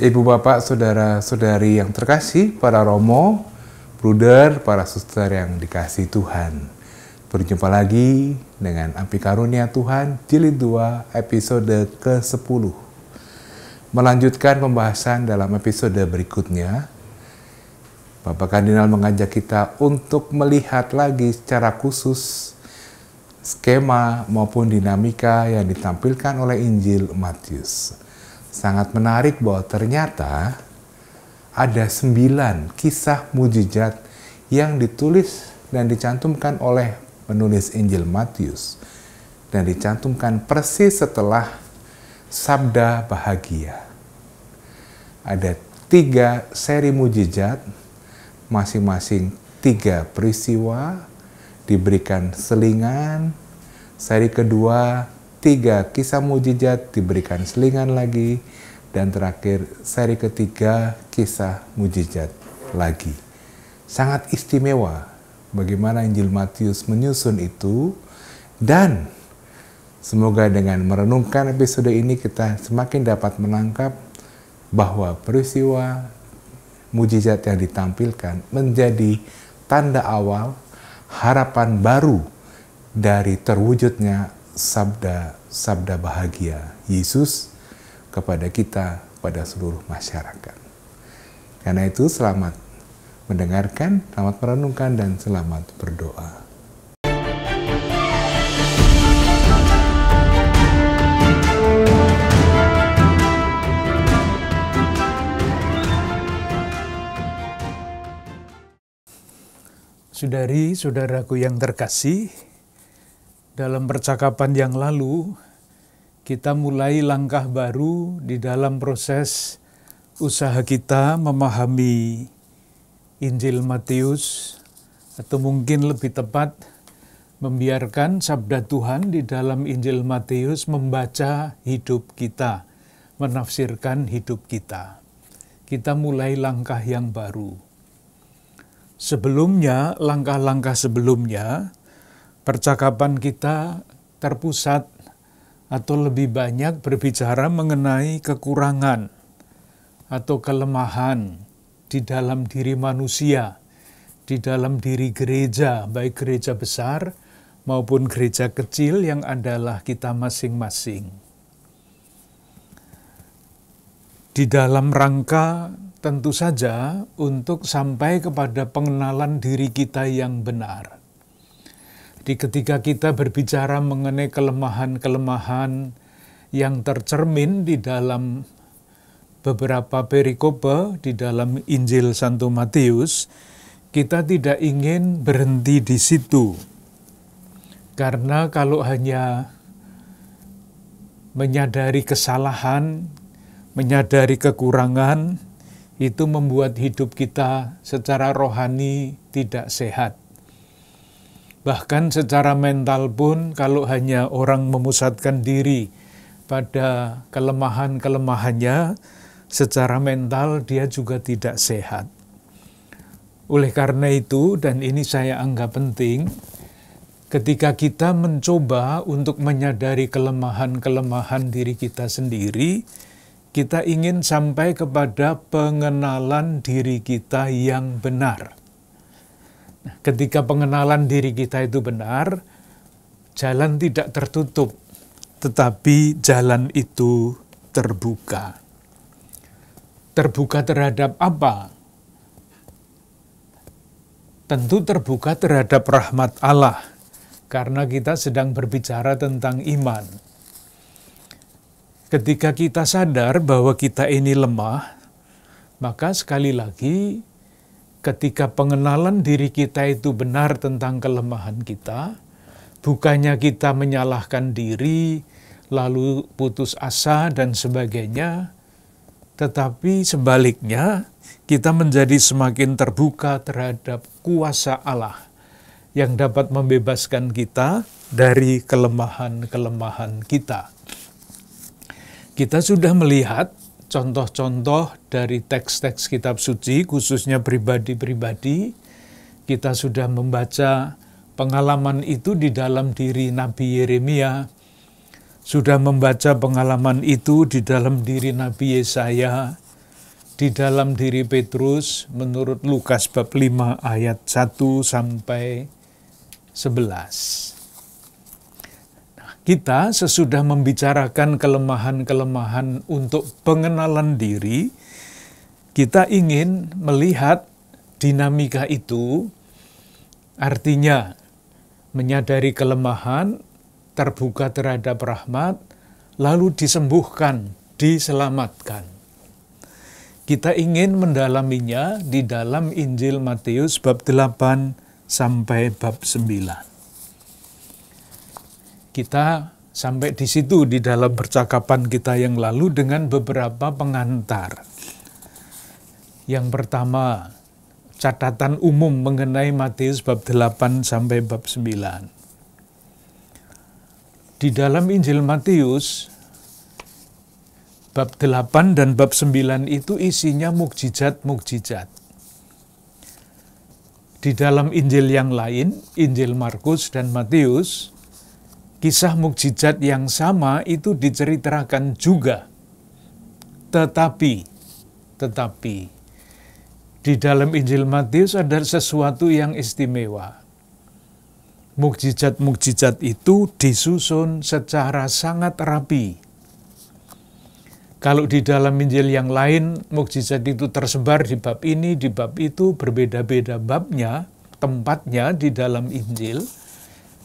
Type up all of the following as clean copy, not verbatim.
Ibu bapak, saudara-saudari yang terkasih, para romo, bruder, para suster yang dikasihi Tuhan. Berjumpa lagi dengan Api Karunia Tuhan, Jilid 2, episode ke-10. Melanjutkan pembahasan dalam episode berikutnya, Bapak Kardinal mengajak kita untuk melihat lagi secara khusus skema maupun dinamika yang ditampilkan oleh Injil Matius. Sangat menarik bahwa ternyata ada 9 kisah mujizat yang ditulis dan dicantumkan oleh penulis Injil Matius dan dicantumkan persis setelah sabda bahagia. Ada 3 seri mujizat, masing-masing 3 peristiwa, diberikan selingan. Seri kedua 3 kisah mujizat diberikan selingan lagi, dan terakhir seri ketiga kisah mujizat lagi. Sangat istimewa bagaimana Injil Matius menyusun itu, dan semoga dengan merenungkan episode ini kita semakin dapat menangkap bahwa peristiwa mujizat yang ditampilkan menjadi tanda awal harapan baru dari terwujudnya sabda bahagia Yesus kepada kita, pada seluruh masyarakat. Karena itu selamat mendengarkan, selamat merenungkan, dan selamat berdoa. Saudari-saudaraku yang terkasih, dalam percakapan yang lalu, kita mulai langkah baru di dalam proses usaha kita memahami Injil Matius, atau mungkin lebih tepat, membiarkan sabda Tuhan di dalam Injil Matius membaca hidup kita, menafsirkan hidup kita. Kita mulai langkah yang baru. Sebelumnya, langkah-langkah sebelumnya, percakapan kita terpusat atau lebih banyak berbicara mengenai kekurangan atau kelemahan di dalam diri manusia, di dalam diri gereja, baik gereja besar maupun gereja kecil yang adalah kita masing-masing. Di dalam rangka tentu saja untuk sampai kepada pengenalan diri kita yang benar. Jadi ketika kita berbicara mengenai kelemahan-kelemahan yang tercermin di dalam beberapa perikope di dalam Injil Santo Matius, kita tidak ingin berhenti di situ. Karena kalau hanya menyadari kesalahan, menyadari kekurangan, itu membuat hidup kita secara rohani tidak sehat. Bahkan secara mental pun, kalau hanya orang memusatkan diri pada kelemahan-kelemahannya, secara mental dia juga tidak sehat. Oleh karena itu, dan ini saya anggap penting, ketika kita mencoba untuk menyadari kelemahan-kelemahan diri kita sendiri, kita ingin sampai kepada pengenalan diri kita yang benar. Ketika pengenalan diri kita itu benar, jalan tidak tertutup, tetapi jalan itu terbuka. Terbuka terhadap apa? Tentu terbuka terhadap rahmat Allah, karena kita sedang berbicara tentang iman. Ketika kita sadar bahwa kita ini lemah, maka sekali lagi, ketika pengenalan diri kita itu benar tentang kelemahan kita, bukannya kita menyalahkan diri, lalu putus asa dan sebagainya, tetapi sebaliknya kita menjadi semakin terbuka terhadap kuasa Allah yang dapat membebaskan kita dari kelemahan-kelemahan kita. Kita sudah melihat contoh-contoh dari teks-teks kitab suci, khususnya pribadi-pribadi. Kita sudah membaca pengalaman itu di dalam diri Nabi Yeremia, sudah membaca pengalaman itu di dalam diri Nabi Yesaya, di dalam diri Petrus menurut Lukas bab 5 ayat 1 sampai 11. Nah, kita sesudah membicarakan kelemahan-kelemahan untuk pengenalan diri, kita ingin melihat dinamika itu, artinya menyadari kelemahan, terbuka terhadap rahmat, lalu disembuhkan, diselamatkan. Kita ingin mendalaminya di dalam Injil Matius bab 8 sampai bab 9. Kita sampai di situ di dalam percakapan kita yang lalu dengan beberapa pengantar. Yang pertama, catatan umum mengenai Matius bab 8 sampai bab 9. Di dalam Injil Matius, bab 8 dan bab 9 itu isinya mukjizat-mukjizat. Di dalam Injil yang lain, Injil Markus dan Matius, kisah mukjizat yang sama itu diceritakan juga. Tetapi, di dalam Injil Matius ada sesuatu yang istimewa. Mukjizat-mukjizat itu disusun secara sangat rapi. Kalau di dalam Injil yang lain, mukjizat itu tersebar di bab ini, di bab itu, berbeda-beda babnya, tempatnya di dalam Injil.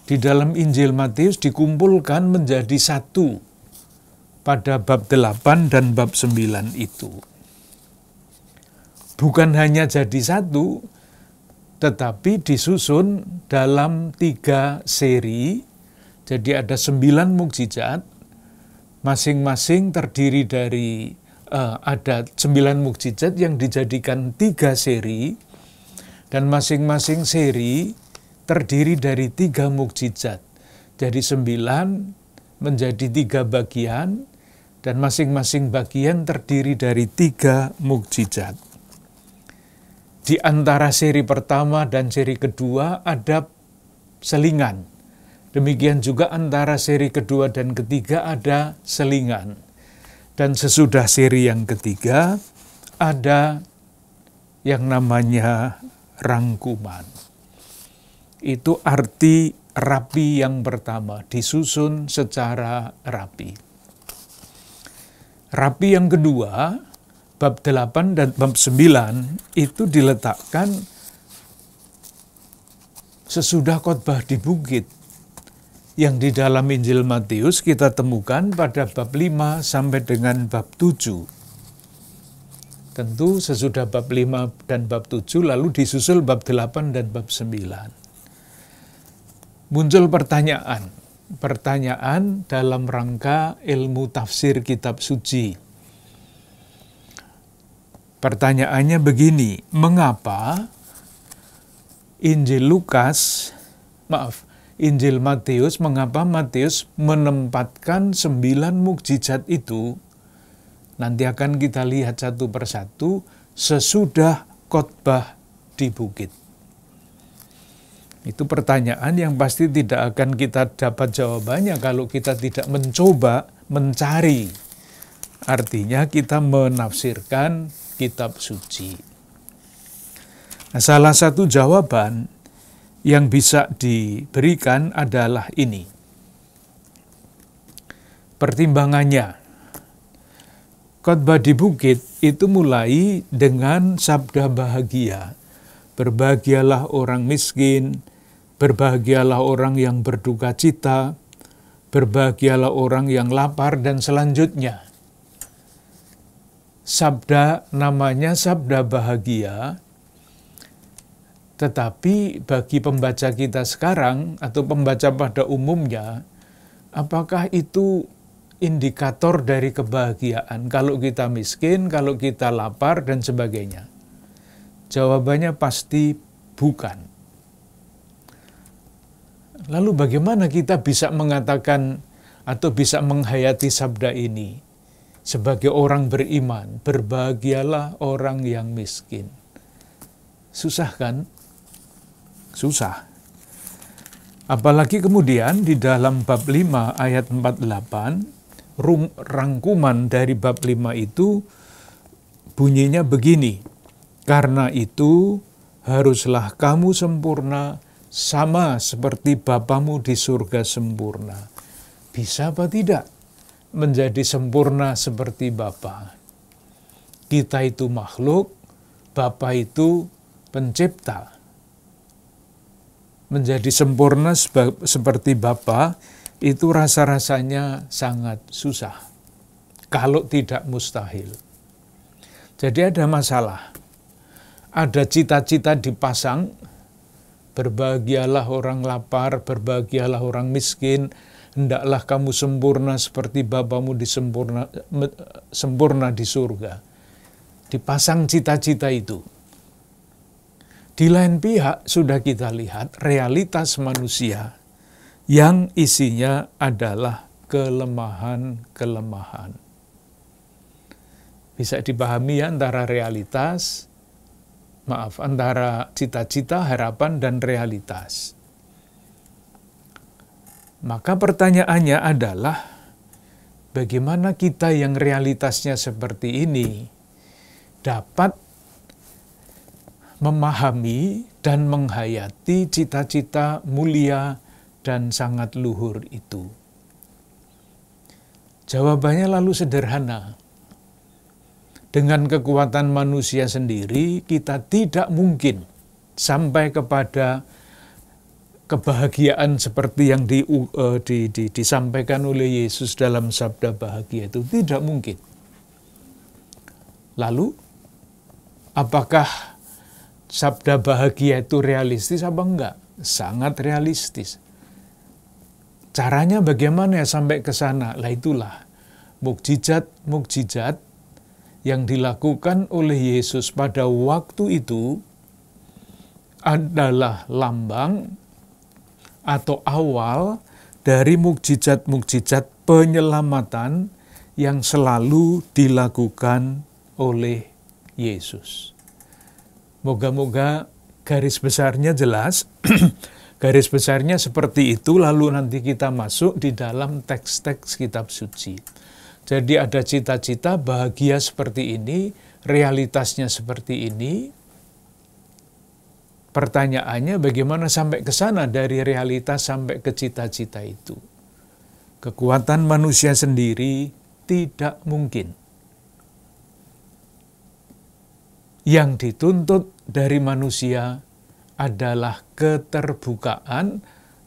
Di dalam Injil Matius dikumpulkan menjadi satu pada bab 8 dan bab 9 itu. Bukan hanya jadi satu, tetapi disusun dalam 3 seri. Jadi ada 9 mukjizat, masing-masing terdiri dari ada 9 mukjizat yang dijadikan 3 seri, dan masing-masing seri terdiri dari 3 mukjizat. Jadi 9 menjadi 3 bagian, dan masing-masing bagian terdiri dari 3 mukjizat. Di antara seri pertama dan seri kedua ada selingan. Demikian juga antara seri kedua dan ketiga ada selingan. Dan sesudah seri yang ketiga ada yang namanya rangkuman. Itu arti rapi yang pertama, disusun secara rapi. Rapi yang kedua, bab 8 dan bab 9 itu diletakkan sesudah khotbah di bukit. Yang di dalam Injil Matius kita temukan pada bab 5 sampai dengan bab 7. Tentu sesudah bab 5 dan bab 7 lalu disusul bab 8 dan bab 9. Muncul pertanyaan dalam rangka ilmu tafsir kitab suci. Pertanyaannya begini, mengapa Injil Matius, mengapa Matius menempatkan 9 mukjizat itu, nanti akan kita lihat satu persatu, sesudah khotbah di bukit. Itu pertanyaan yang pasti tidak akan kita dapat jawabannya kalau kita tidak mencoba mencari. Artinya kita menafsirkan kitab suci. Nah, salah satu jawaban yang bisa diberikan adalah ini. Pertimbangannya, khotbah di bukit itu mulai dengan sabda bahagia. Berbahagialah orang miskin, berbahagialah orang yang berduka cita, berbahagialah orang yang lapar, dan selanjutnya. Sabda namanya sabda bahagia. Tetapi bagi pembaca kita sekarang atau pembaca pada umumnya, apakah itu indikator dari kebahagiaan? Kalau kita miskin, kalau kita lapar, dan sebagainya. Jawabannya pasti bukan. Lalu bagaimana kita bisa mengatakan atau bisa menghayati sabda ini sebagai orang beriman? Berbahagialah orang yang miskin. Susah kan? Susah. Apalagi kemudian di dalam bab 5 ayat 48, rangkuman dari bab 5 itu bunyinya begini, "Karena itu haruslah kamu sempurna sama seperti Bapamu di surga sempurna." Bisa apa tidak menjadi sempurna seperti Bapa? Kita itu makhluk, Bapa itu pencipta. Menjadi sempurna seperti Bapa itu rasa-rasanya sangat susah, kalau tidak mustahil. Jadi ada masalah. Ada cita-cita dipasang, berbahagialah orang lapar, berbahagialah orang miskin, hendaklah kamu sempurna seperti Bapamu sempurna di surga. Dipasang cita-cita itu. Di lain pihak sudah kita lihat realitas manusia yang isinya adalah kelemahan-kelemahan. Bisa dipahami ya antara antara cita-cita, harapan, dan realitas. Maka pertanyaannya adalah, bagaimana kita yang realitasnya seperti ini dapat memahami dan menghayati cita-cita mulia dan sangat luhur itu? Jawabannya lalu sederhana. Dengan kekuatan manusia sendiri, kita tidak mungkin sampai kepada kebahagiaan seperti yang disampaikan oleh Yesus dalam sabda bahagia itu. Tidak mungkin. Lalu, apakah sabda bahagia itu realistis apa enggak? Sangat realistis. Caranya bagaimana ya sampai ke sana? Lah itulah mukjizat-mukjizat yang dilakukan oleh Yesus pada waktu itu adalah lambang atau awal dari mukjizat-mukjizat penyelamatan yang selalu dilakukan oleh Yesus. Moga-moga garis besarnya jelas. Garis besarnya seperti itu, lalu nanti kita masuk di dalam teks-teks kitab suci. Jadi ada cita-cita bahagia seperti ini, realitasnya seperti ini. Pertanyaannya bagaimana sampai ke sana, dari realitas sampai ke cita-cita itu. Kekuatan manusia sendiri tidak mungkin. Yang dituntut dari manusia adalah keterbukaan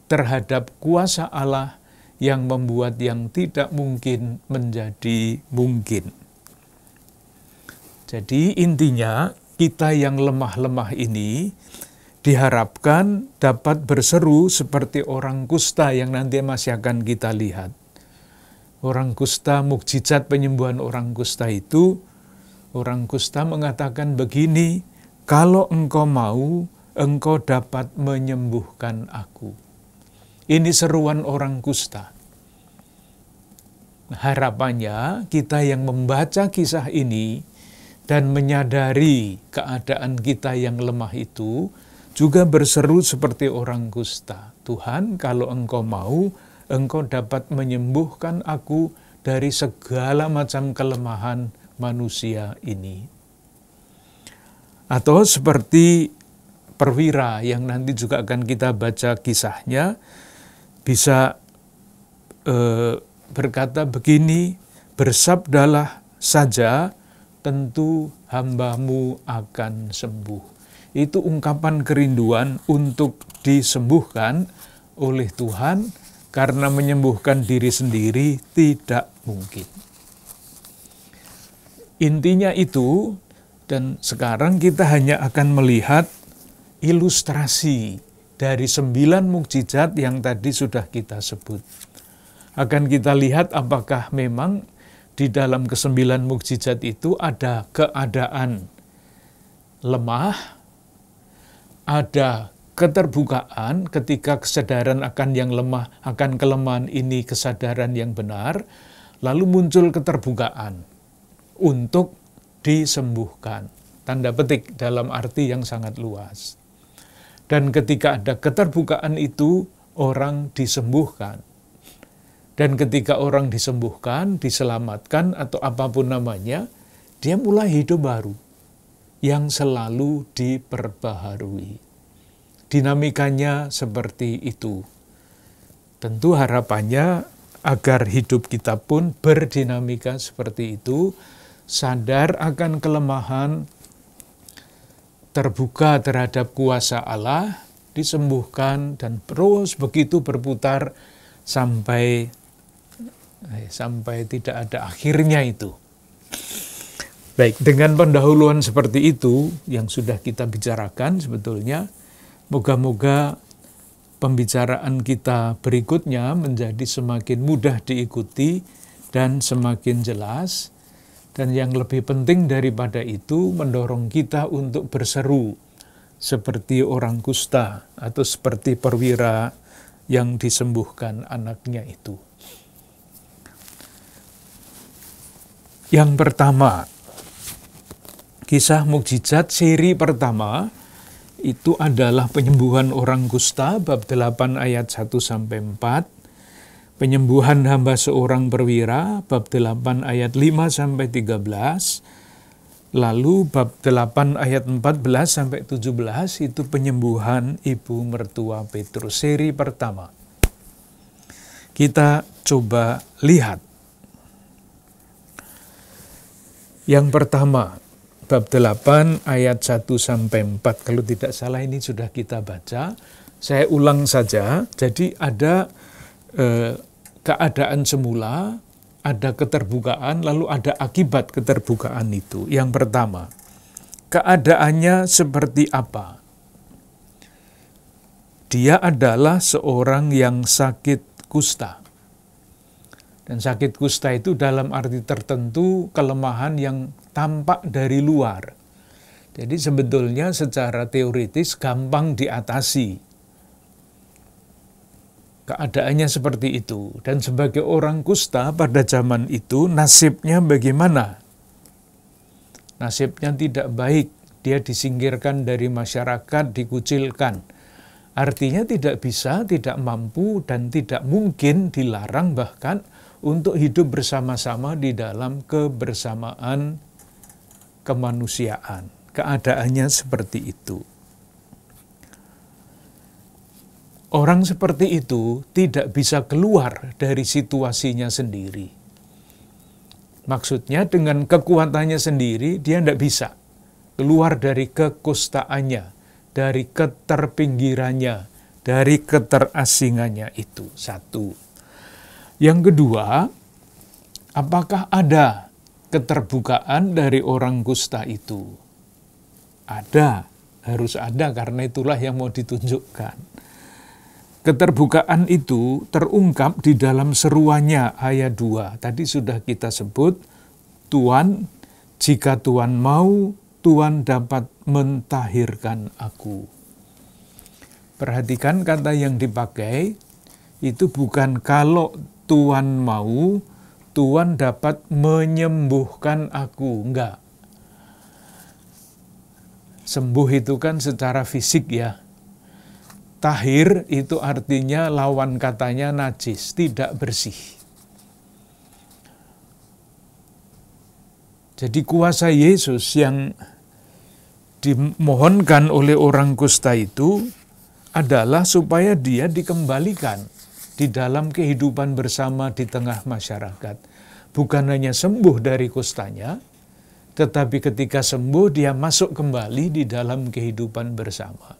terhadap kuasa Allah yang membuat yang tidak mungkin menjadi mungkin. Jadi intinya kita yang lemah-lemah ini diharapkan dapat berseru seperti orang kusta yang nanti masih akan kita lihat. Orang kusta, mukjizat penyembuhan orang kusta itu, orang kusta mengatakan begini, "Kalau engkau mau, engkau dapat menyembuhkan aku." Ini seruan orang kusta. Harapannya kita yang membaca kisah ini dan menyadari keadaan kita yang lemah itu juga berseru seperti orang kusta. "Tuhan, kalau engkau mau, engkau dapat menyembuhkan aku dari segala macam kelemahan manusia ini." Atau seperti perwira yang nanti juga akan kita baca kisahnya, bisa berkata begini, "Bersabdalah saja, tentu hamba-Mu akan sembuh." Itu ungkapan kerinduan untuk disembuhkan oleh Tuhan, karena menyembuhkan diri sendiri tidak mungkin. Intinya itu, dan sekarang kita hanya akan melihat ilustrasi dari 9 mukjizat yang tadi sudah kita sebut. Akan kita lihat apakah memang di dalam ke-9 mukjizat itu ada keadaan lemah, ada keterbukaan ketika kesadaran akan yang lemah, akan kelemahan ini kesadaran yang benar, lalu muncul keterbukaan untuk disembuhkan. Tanda petik dalam arti yang sangat luas. Dan ketika ada keterbukaan itu, orang disembuhkan. Dan ketika orang disembuhkan, diselamatkan, atau apapun namanya, Dia mulai hidup baru yang selalu diperbaharui. Dinamikanya seperti itu. Tentu harapannya agar hidup kita pun berdinamika seperti itu, sadar akan kelemahan, terbuka terhadap kuasa Allah, disembuhkan, dan terus begitu berputar sampai tidak ada akhirnya itu. Baik, dengan pendahuluan seperti itu yang sudah kita bicarakan sebetulnya, moga-moga pembicaraan kita berikutnya menjadi semakin mudah diikuti dan semakin jelas. Dan yang lebih penting daripada itu, mendorong kita untuk berseru seperti orang kusta atau seperti perwira yang disembuhkan anaknya itu. Yang pertama, kisah mukjizat seri pertama itu adalah penyembuhan orang kusta bab 8 ayat 1-4, penyembuhan hamba seorang perwira bab 8 ayat 5-13, lalu bab 8 ayat 14-17 itu penyembuhan ibu mertua Petrus, seri pertama. Kita coba lihat. Yang pertama, bab 8 ayat 1-4. Kalau tidak salah ini sudah kita baca. Saya ulang saja. Jadi ada keadaan semula, ada keterbukaan, lalu ada akibat keterbukaan itu. Yang pertama, keadaannya seperti apa? Dia adalah seorang yang sakit kusta. Dan sakit kusta itu dalam arti tertentu kelemahan yang tampak dari luar. Jadi sebetulnya secara teoritis gampang diatasi. Keadaannya seperti itu. Dan sebagai orang kusta pada zaman itu nasibnya bagaimana? Nasibnya tidak baik. Dia disingkirkan dari masyarakat, dikucilkan. Artinya tidak bisa, tidak mampu, dan tidak mungkin, dilarang bahkan untuk hidup bersama-sama di dalam kebersamaan kemanusiaan. Keadaannya seperti itu. Orang seperti itu tidak bisa keluar dari situasinya sendiri. Maksudnya dengan kekuatannya sendiri dia tidak bisa keluar dari kekustaannya, dari keterpinggirannya, dari keterasingannya itu. Satu. Yang kedua, apakah ada keterbukaan dari orang kusta itu? Ada, harus ada karena itulah yang mau ditunjukkan. Keterbukaan itu terungkap di dalam seruannya ayat 2. Tadi sudah kita sebut, Tuhan, jika Tuhan mau, Tuhan dapat mentahirkan aku. Perhatikan kata yang dipakai, itu bukan kalau Tuhan mau, Tuhan dapat menyembuhkan aku. Enggak. Sembuh itu kan secara fisik ya. Tahir itu artinya lawan katanya najis, tidak bersih. Jadi kuasa Yesus yang dimohonkan oleh orang kusta itu adalah supaya dia dikembalikan di dalam kehidupan bersama di tengah masyarakat. Bukan hanya sembuh dari kustanya, tetapi ketika sembuh dia masuk kembali di dalam kehidupan bersama.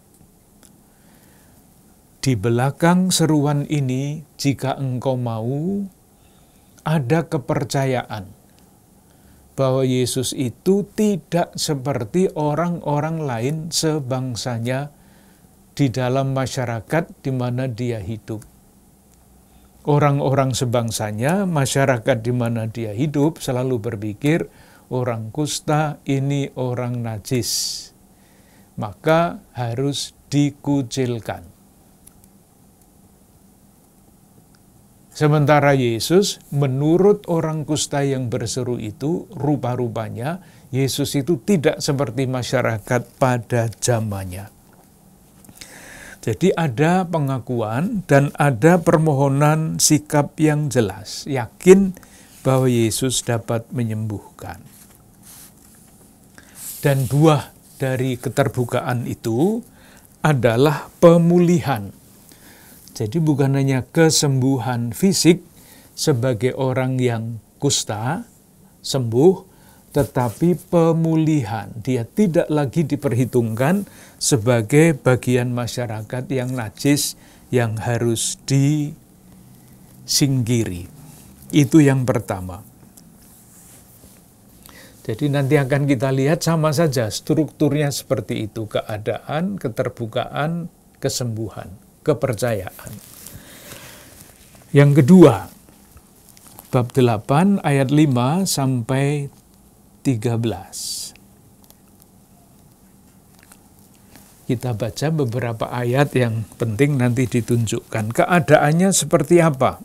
Di belakang seruan ini, jika engkau mau, ada kepercayaan bahwa Yesus itu tidak seperti orang-orang lain sebangsanya di dalam masyarakat di mana dia hidup. Orang-orang sebangsanya, masyarakat di mana dia hidup selalu berpikir, orang kusta ini orang najis, maka harus dikucilkan. Sementara Yesus, menurut orang kusta yang berseru itu, rupa-rupanya Yesus itu tidak seperti masyarakat pada zamannya. Jadi ada pengakuan dan ada permohonan sikap yang jelas, yakin bahwa Yesus dapat menyembuhkan. Dan buah dari keterbukaan itu adalah pemulihan. Jadi bukan hanya kesembuhan fisik sebagai orang yang kusta, sembuh, tetapi pemulihan. Dia tidak lagi diperhitungkan sebagai bagian masyarakat yang najis yang harus disingkiri. Itu yang pertama. Jadi nanti akan kita lihat sama saja strukturnya seperti itu. Keadaan, keterbukaan, kesembuhan, kepercayaan. Yang kedua, bab 8 ayat 5 sampai 13. Kita baca beberapa ayat yang penting nanti ditunjukkan. Keadaannya seperti apa?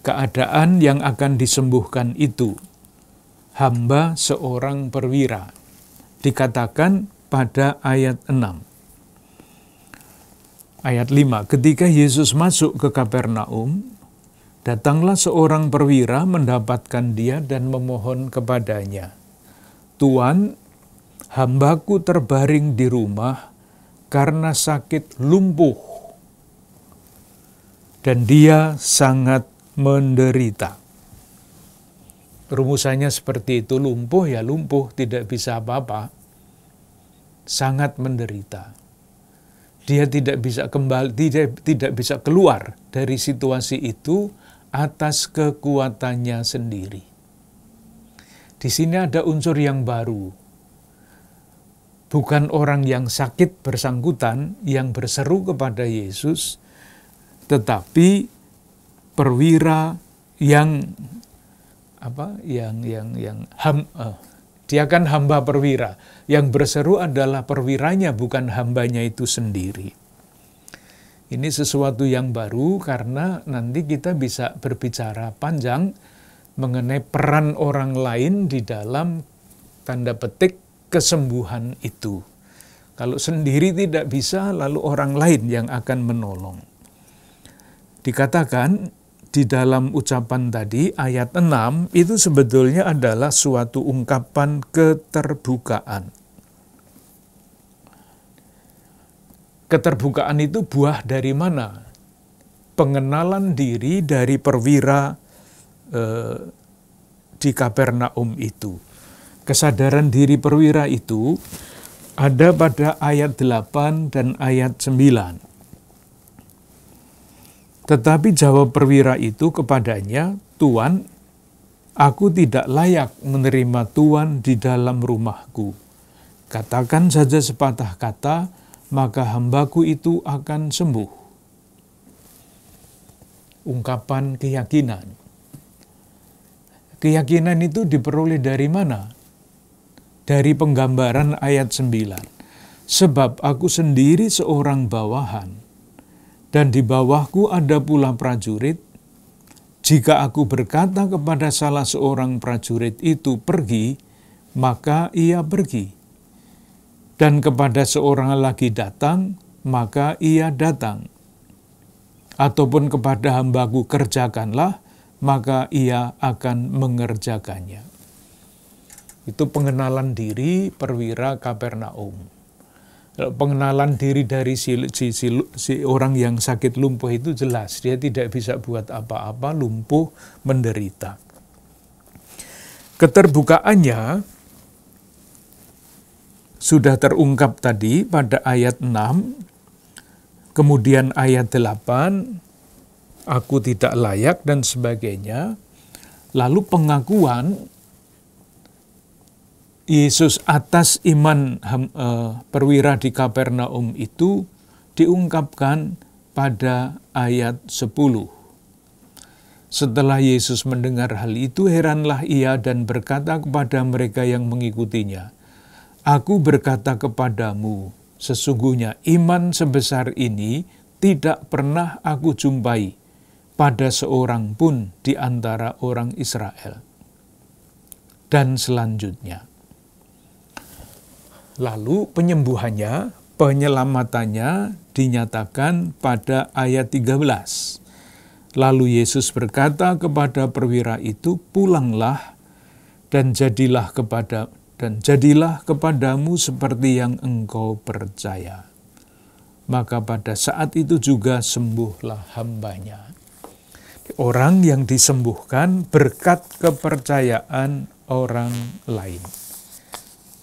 Keadaan yang akan disembuhkan itu hamba seorang perwira. Dikatakan pada ayat 6. Ayat 5, ketika Yesus masuk ke Kapernaum, datanglah seorang perwira mendapatkan dia dan memohon kepadanya, "Tuan, hambaku terbaring di rumah karena sakit lumpuh, dan dia sangat menderita." Rumusannya seperti itu, lumpuh ya lumpuh, tidak bisa apa-apa. Sangat menderita. Dia tidak bisa kembali, tidak bisa keluar dari situasi itu atas kekuatannya sendiri. Di sini ada unsur yang baru. Bukan orang yang sakit bersangkutan yang berseru kepada Yesus, tetapi perwira yang dia kan hamba perwira. Yang berseru adalah perwiranya, bukan hambanya itu sendiri. Ini sesuatu yang baru karena nanti kita bisa berbicara panjang mengenai peran orang lain di dalam tanda petik kesembuhan itu. Kalau sendiri tidak bisa, lalu orang lain yang akan menolong. Dikatakan di dalam ucapan tadi, ayat 6, itu sebetulnya adalah suatu ungkapan keterbukaan. Keterbukaan itu buah dari mana? Pengenalan diri dari perwira di Kapernaum itu. Kesadaran diri perwira itu ada pada ayat 8 dan ayat 9. Tetapi jawab perwira itu kepadanya, "Tuan, aku tidak layak menerima Tuan di dalam rumahku. Katakan saja sepatah kata, maka hambaku itu akan sembuh." Ungkapan keyakinan. Keyakinan itu diperoleh dari mana? Dari penggambaran ayat 9. "Sebab aku sendiri seorang bawahan, dan di bawahku ada pula prajurit. Jika aku berkata kepada salah seorang prajurit itu pergi, maka ia pergi. Dan kepada seorang lagi datang, maka ia datang. Ataupun kepada hambaku kerjakanlah, maka ia akan mengerjakannya." Itu pengenalan diri perwira Kapernaum. Pengenalan diri dari si orang yang sakit lumpuh itu jelas. Dia tidak bisa buat apa-apa, lumpuh, menderita. Keterbukaannya sudah terungkap tadi pada ayat 6, kemudian ayat 8, "Aku tidak layak," dan sebagainya. Lalu pengakuan Yesus atas iman perwira di Kapernaum itu diungkapkan pada ayat 10. Setelah Yesus mendengar hal itu, heranlah ia dan berkata kepada mereka yang mengikutinya, "Aku berkata kepadamu, sesungguhnya iman sebesar ini tidak pernah aku jumpai pada seorang pun di antara orang Israel." Dan selanjutnya. Lalu penyembuhannya, penyelamatannya dinyatakan pada ayat 13. Lalu Yesus berkata kepada perwira itu, "Pulanglah dan jadilah dan jadilah kepadamu seperti yang engkau percaya. Maka pada saat itu juga sembuhlah hambanya. Orang yang disembuhkan berkat kepercayaan orang lain.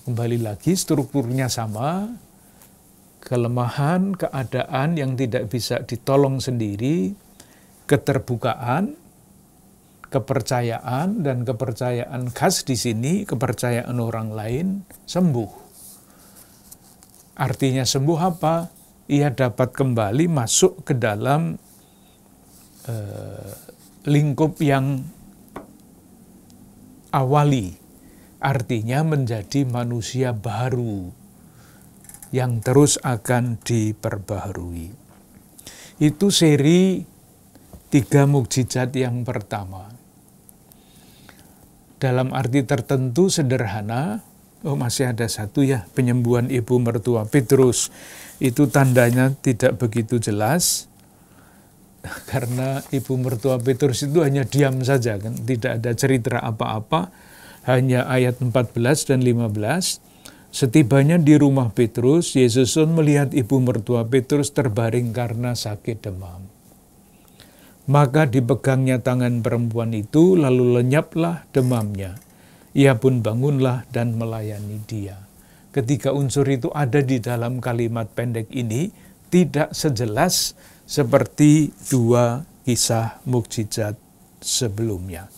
Kembali lagi strukturnya sama, kelemahan, keadaan yang tidak bisa ditolong sendiri, keterbukaan, kepercayaan, dan kepercayaan khas di sini, kepercayaan orang lain, sembuh. Artinya sembuh apa? Ia dapat kembali masuk ke dalam lingkup yang awali, artinya menjadi manusia baru yang terus akan diperbaharui. Itu seri 3 mukjizat yang pertama. Dalam arti tertentu sederhana, masih ada satu ya, penyembuhan ibu mertua Petrus. Itu tandanya tidak begitu jelas, karena ibu mertua Petrus itu hanya diam saja, kan? Tidak ada cerita apa-apa, hanya ayat 14 dan 15. Setibanya di rumah Petrus, Yesus pun melihat ibu mertua Petrus terbaring karena sakit demam. Maka dipegangnya tangan perempuan itu, lalu lenyaplah demamnya. Ia pun bangunlah dan melayani dia. Ketika unsur itu ada di dalam kalimat pendek ini, tidak sejelas seperti 2 kisah mukjizat sebelumnya.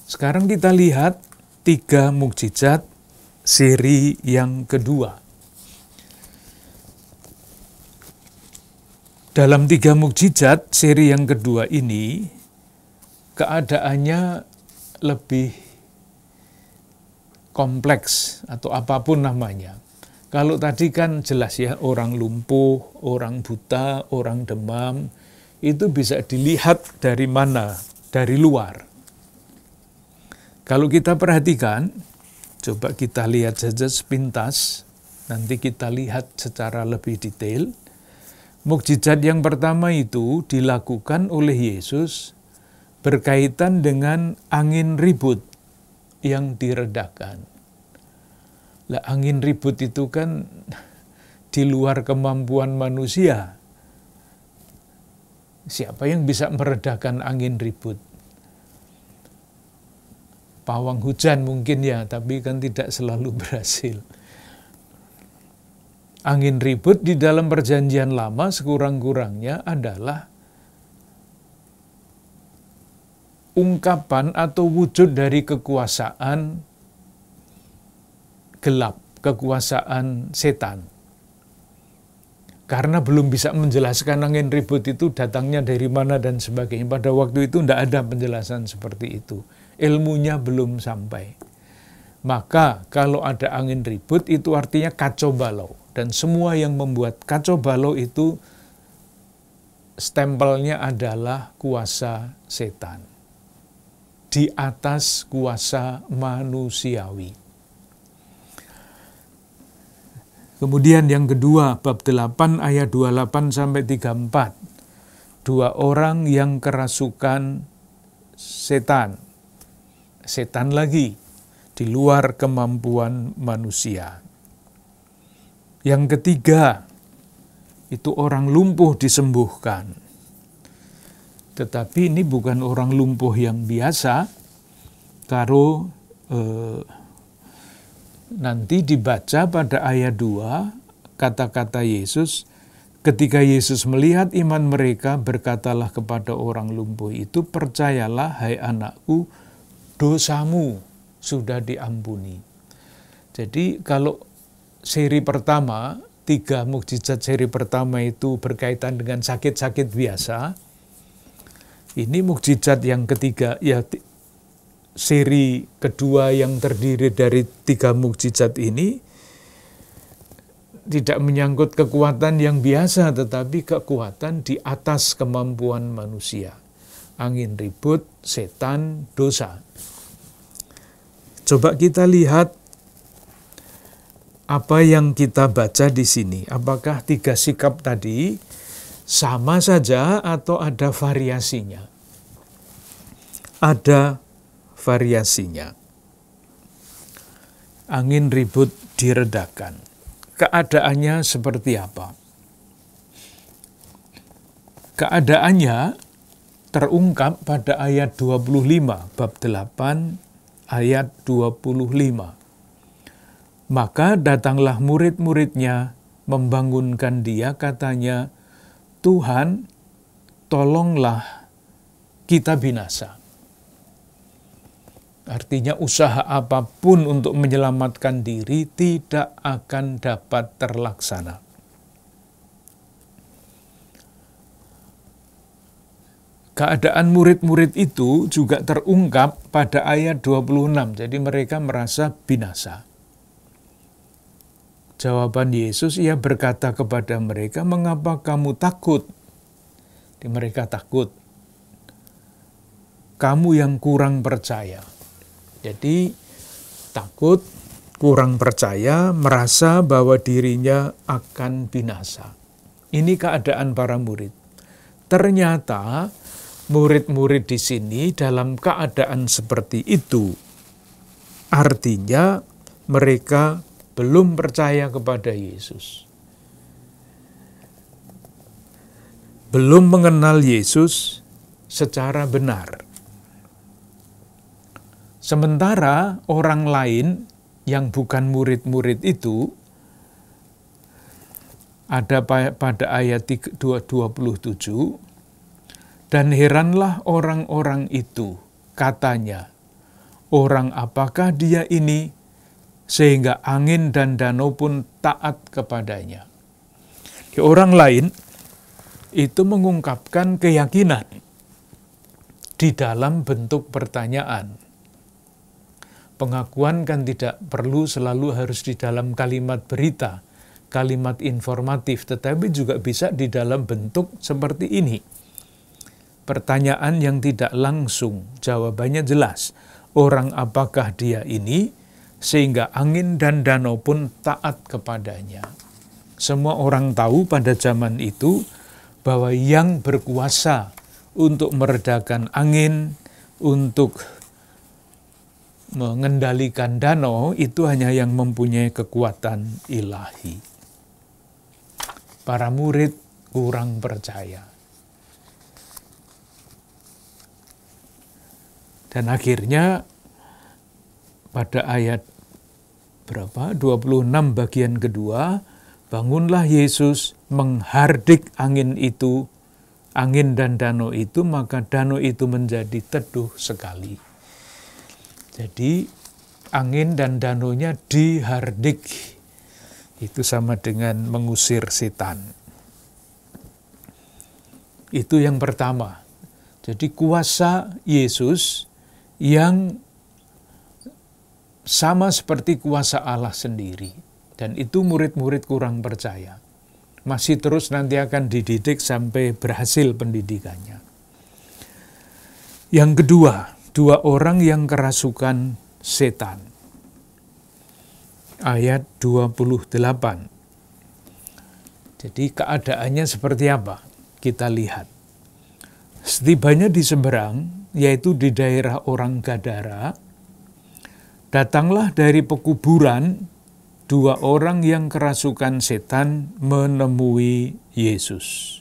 Sekarang kita lihat 3 mukjizat seri yang kedua. Dalam 3 mukjizat seri yang kedua ini, keadaannya lebih kompleks atau apapun namanya. Kalau tadi kan jelas ya, orang lumpuh, orang buta, orang demam, itu bisa dilihat dari mana? Dari luar. Kalau kita perhatikan, coba kita lihat saja sepintas, nanti kita lihat secara lebih detail. Mukjizat yang pertama itu dilakukan oleh Yesus berkaitan dengan angin ribut yang diredakan. Lah, angin ribut itu kan di luar kemampuan manusia. Siapa yang bisa meredakan angin ribut? Pawang hujan mungkin ya, tapi kan tidak selalu berhasil. Angin ribut di dalam perjanjian lama sekurang-kurangnya adalah ungkapan atau wujud dari kekuasaan gelap, kekuasaan setan. Karena belum bisa menjelaskan angin ribut itu datangnya dari mana dan sebagainya. Pada waktu itu tidak ada penjelasan seperti itu. Ilmunya belum sampai. Maka kalau ada angin ribut itu artinya kacau balau. Dan semua yang membuat kacau balau itu stempelnya adalah kuasa setan. Di atas kuasa manusiawi. Kemudian yang kedua, bab 8 ayat 28 sampai 34. 2 orang yang kerasukan setan. Setan lagi di luar kemampuan manusia. Yang ketiga, itu orang lumpuh disembuhkan. Tetapi ini bukan orang lumpuh yang biasa. Kalau nanti dibaca pada ayat 2, kata-kata Yesus, ketika Yesus melihat iman mereka, berkatalah kepada orang lumpuh itu, percayalah hai anakku, dosamu sudah diampuni. Jadi kalau seri pertama, 3 mukjizat seri pertama itu berkaitan dengan sakit-sakit biasa, ini mukjizat yang ketiga, ya seri kedua yang terdiri dari 3 mukjizat ini tidak menyangkut kekuatan yang biasa, tetapi kekuatan di atas kemampuan manusia. Angin ribut, setan, dosa. Coba kita lihat apa yang kita baca di sini. Apakah 3 sikap tadi sama saja atau ada variasinya? Ada variasinya. angin ribut diredakan. Keadaannya seperti apa? Keadaannya terungkap pada ayat 25, bab 8, ayat 25. Maka datanglah murid-muridnya membangunkan dia, katanya, Tuhan, tolonglah kita binasa. Artinya usaha apapun untuk menyelamatkan diri tidak akan dapat terlaksana. Keadaan murid-murid itu juga terungkap pada ayat 26. Jadi mereka merasa binasa. Jawaban Yesus, ia berkata kepada mereka, mengapa kamu takut? Mereka takut. Kamu yang kurang percaya. Jadi takut, kurang percaya, merasa bahwa dirinya akan binasa. Ini keadaan para murid. Ternyata murid-murid di sini dalam keadaan seperti itu. Artinya mereka belum percaya kepada Yesus. Belum mengenal Yesus secara benar. Sementara orang lain yang bukan murid-murid itu, ada pada ayat 27, dan heranlah orang-orang itu, katanya, orang apakah dia ini, sehingga angin dan danau pun taat kepadanya. Orang lain itu mengungkapkan keyakinan di dalam bentuk pertanyaan. Pengakuan kan tidak perlu selalu harus di dalam kalimat berita, kalimat informatif, tetapi juga bisa di dalam bentuk seperti ini. Pertanyaan yang tidak langsung, jawabannya jelas. Orang apakah dia ini, sehingga angin dan danau pun taat kepadanya. Semua orang tahu pada zaman itu bahwa yang berkuasa untuk meredakan angin, untuk mengendalikan danau, itu hanya yang mempunyai kekuatan ilahi. Para murid kurang percaya. Dan akhirnya pada ayat berapa? 26 bagian kedua, bangunlah Yesus menghardik angin itu, angin dan danau itu, maka danau itu menjadi teduh sekali. Jadi angin dan danaunya dihardik. Itu sama dengan mengusir setan. Itu yang pertama. Jadi kuasa Yesus yang sama seperti kuasa Allah sendiri. Dan itu murid-murid kurang percaya. Masih terus nanti akan dididik sampai berhasil pendidikannya. Yang kedua, 2 orang yang kerasukan setan. Ayat 28. Jadi keadaannya seperti apa? Kita lihat. Setibanya di seberang, yaitu di daerah orang Gadara, datanglah dari pekuburan 2 orang yang kerasukan setan menemui Yesus.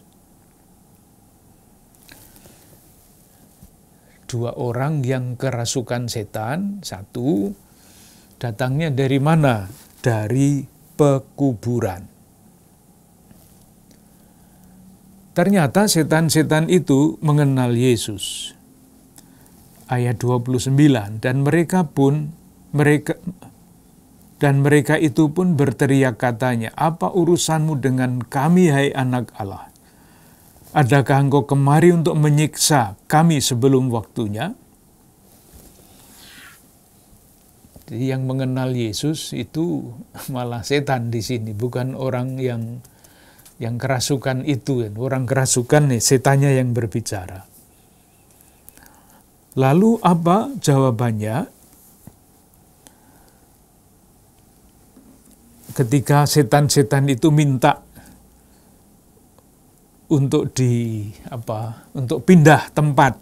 2 orang yang kerasukan setan, 1, datangnya dari mana? Dari pekuburan. Ternyata setan-setan itu mengenal Yesus. Ayat 29, dan mereka itu pun berteriak katanya, apa urusanmu dengan kami, hai anak Allah? Adakah engkau kemari untuk menyiksa kami sebelum waktunya? Jadi yang mengenal Yesus itu malah setan di sini, bukan orang yang kerasukan itu. Orang kerasukan nih, setannya yang berbicara. Lalu apa jawabannya? Ketika setan-setan itu minta untuk untuk pindah tempat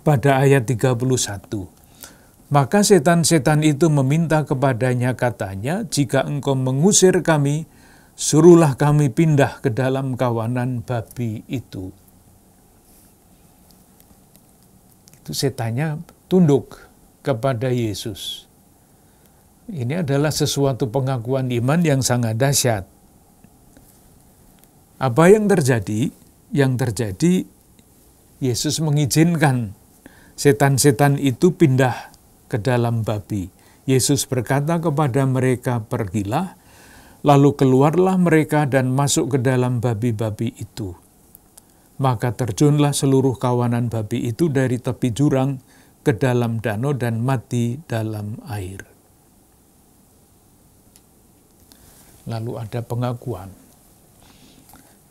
pada ayat 31. Maka setan-setan itu meminta kepadanya, katanya, jika engkau mengusir kami, suruhlah kami pindah ke dalam kawanan babi itu. Itu setannya tunduk kepada Yesus. Ini adalah sesuatu pengakuan iman yang sangat dahsyat. Apa yang terjadi? Yang terjadi, Yesus mengizinkan setan-setan itu pindah ke dalam babi. Yesus berkata kepada mereka, pergilah, lalu keluarlah mereka dan masuk ke dalam babi-babi itu. Maka terjunlah seluruh kawanan babi itu dari tepi jurang ke dalam danau dan mati dalam air. Lalu ada pengakuan.